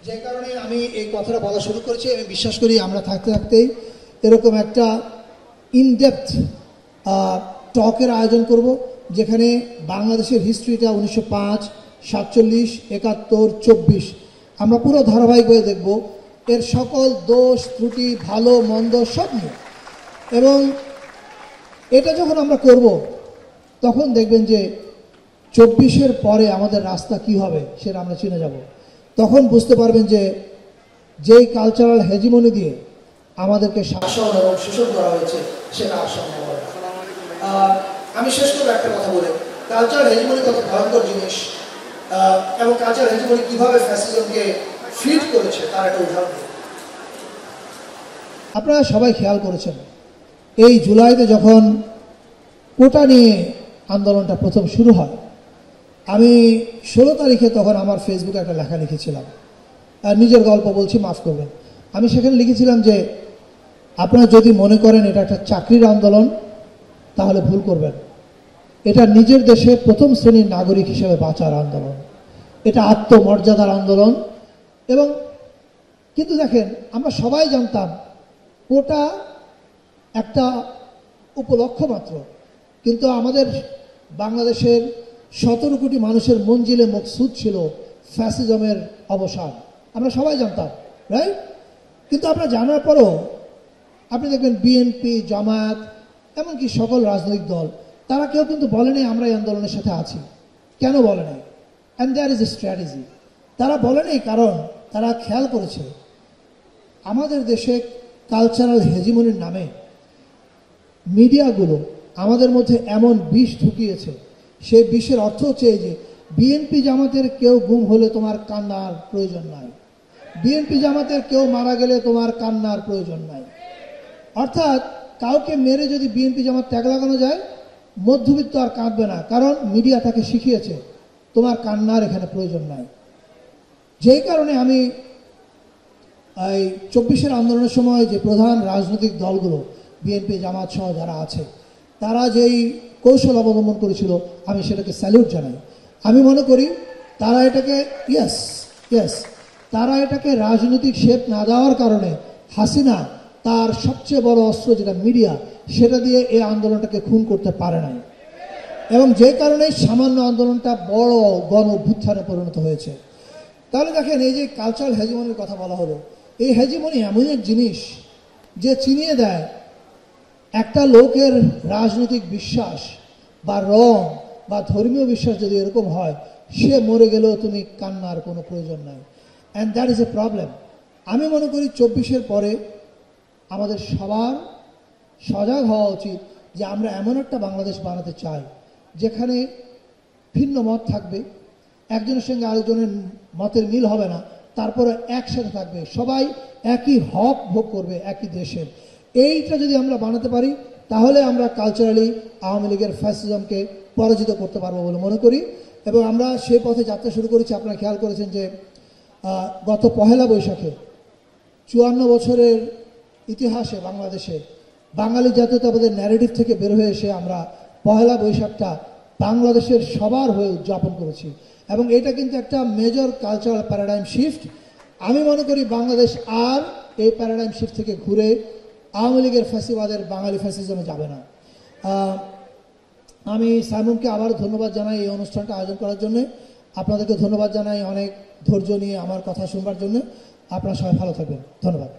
যে কারণে আমি এই কথাটা বলা শুরু করেছি। আমি বিশ্বাস করি আমরা থাকতে থাকতেই এরকম একটা ইনডেপথ টকের আয়োজন করব, যেখানে বাংলাদেশের হিস্ট্রিটা 1905, 47, 71, 24 আমরা পুরো ধারাবাহিকভাবে দেখব, এর সকল দোষ ত্রুটি ভালো মন্দ সব নিয়ে। এবং এটা যখন আমরা করব তখন দেখবেন যে 24-এর পরে আমাদের রাস্তা কি হবে সেটা আমরা চিনে যাব। তখন বুঝতে পারবেন যে যেই কালচারাল হেজিমনি দিয়ে আমাদেরকে শাসন এবং শোষণ করা হয়েছে সেটা আসলে আমি শেষ করবো একটা কথা বলে, কালচারাল হেজিমনি কত ভয়ঙ্কর জিনিস এবং কালচারাল হেজিমনি কিভাবে ফ্যাসিজমকে ফিট করেছে তার একটা উদাহরণ। আপনারা সবাই খেয়াল করেছেন এই জুলাইতে যখন কোটা নিয়ে আন্দোলনটা প্রথম শুরু হয়, আমি 16 তারিখে তখন আমার ফেসবুকে একটা লেখা লিখেছিলাম, নিজের গল্প বলছি, মাফ করবেন। আমি সেখানে লিখেছিলাম যে আপনারা যদি মনে করেন এটা একটা চাকরির আন্দোলন তাহলে ভুল করবেন। এটা নিজের দেশে প্রথম শ্রেণীর নাগরিক হিসেবে বাঁচার আন্দোলন, এটা আত্মমর্যাদার আন্দোলন। এবং কিন্তু দেখেন, আমরা সবাই জানতাম কোটা একটা উপলক্ষ মাত্র, কিন্তু আমাদের বাংলাদেশের 17 কোটি মানুষের মঞ্জিলে মকসুদ ছিল ফ্যাসিজমের অবসান, আমরা সবাই জানতাম, রাইট? কিন্তু আপনারা জানার পরও আপনি দেখবেন বিএনপি, জামায়াত, এমনকি সকল রাজনৈতিক দল, তারা কেউ কিন্তু বলে নাই আমরা এই আন্দোলনের সাথে আছি। কেন বলে নাই? And there is a strategy. তারা বলে নাই কারণ তারা খেয়াল করেছে আমাদের দেশে কালচারাল হেজিমনির নামে মিডিয়াগুলো আমাদের মধ্যে এমন বিষ ঢুকিয়েছে, সেই বিষের অর্থ হচ্ছে এই যে বিএনপি জামাতের কেউ গুম হলে তোমার কান্নার প্রয়োজন নাই, বিএনপি জামাতের কেউ মারা গেলে তোমার কান্নার প্রয়োজন নাই। অর্থাৎ কাউকে মেরে যদি বিএনপি জামাত ট্যাগ লাগানো যায়, মধ্যবিত্ত আর কাঁদবে না, কারণ মিডিয়া তাকে শিখিয়েছে তোমার কান্নার এখানে প্রয়োজন নাই। যেই কারণে আমি এই 24-এর আন্দোলনের সময় যে প্রধান রাজনৈতিক দলগুলো বিএনপি জামাত সহ যারা আছে, তারা যেই কৌশল অবলম্বন করেছিল আমি সেটাকে স্যালিউট জানাই। আমি মনে করি তারা এটাকে তারা এটাকে রাজনৈতিক শেপ না দেওয়ার কারণে হাসিনা তার সবচেয়ে বড় অস্ত্র যেটা মিডিয়া, সেটা দিয়ে এই আন্দোলনটাকে খুন করতে পারে নাই। এবং যে কারণে সামান্য আন্দোলনটা বড় গণ অভ্যুত্থানে পরিণত হয়েছে। তাহলে দেখেন, এই যে কালচারাল হেজিমনির কথা বলা হলো, এই হেজিমনি এমন এক জিনিস যে চিনিয়ে দেয় একটা লোকের রাজনৈতিক বিশ্বাস বা রং বা ধর্মীয় বিশ্বাস যদি এরকম হয়, সে মরে গেলেও তুমি কান্নার কোনো প্রয়োজন নাই। And that is a problem. আমি মনে করি 24-এর পরে আমাদের সবার সজাগ হওয়া উচিত যে আমরা এমন একটা বাংলাদেশ বানাতে চাই যেখানে ভিন্ন মত থাকবে, একজনের সঙ্গে আরেকজনের মতের মিল হবে না, তারপরে একসাথে থাকবে, সবাই একই হক ভোগ করবে একই দেশের। এইটা যদি আমরা বানাতে পারি তাহলে আমরা কালচারালি আওয়ামী লীগের ফ্যাসিজমকে পরাজিত করতে পারবো বলে মনে করি। এবং আমরা সেই পথে যাত্রা শুরু করেছি। আপনারা খেয়াল করেছেন যে গত পহেলা বৈশাখে 54 বছরের ইতিহাসে বাংলাদেশে বাঙালি জাতীয়তাবাদের ন্যারেটিভ থেকে বের হয়ে এসে আমরা পহেলা বৈশাখটা বাংলাদেশের সবার হয়ে উদযাপন করেছি। এবং এটা কিন্তু একটা মেজর কালচারাল প্যারাডাইম শিফট। আমি মনে করি বাংলাদেশ আর এই প্যারাডাইম শিফট থেকে ঘুরে আওয়ামী লীগের ফ্যাসিবাদের বাঙালি ফ্যাসিজমে যাবে না। আমি সাইমনকে আবার ধন্যবাদ জানাই এই অনুষ্ঠানটা আয়োজন করার জন্য। আপনাদেরকে ধন্যবাদ জানাই অনেক ধৈর্য নিয়ে আমার কথা শুনবার জন্য। আপনারা সবাই ভালো থাকবেন। ধন্যবাদ।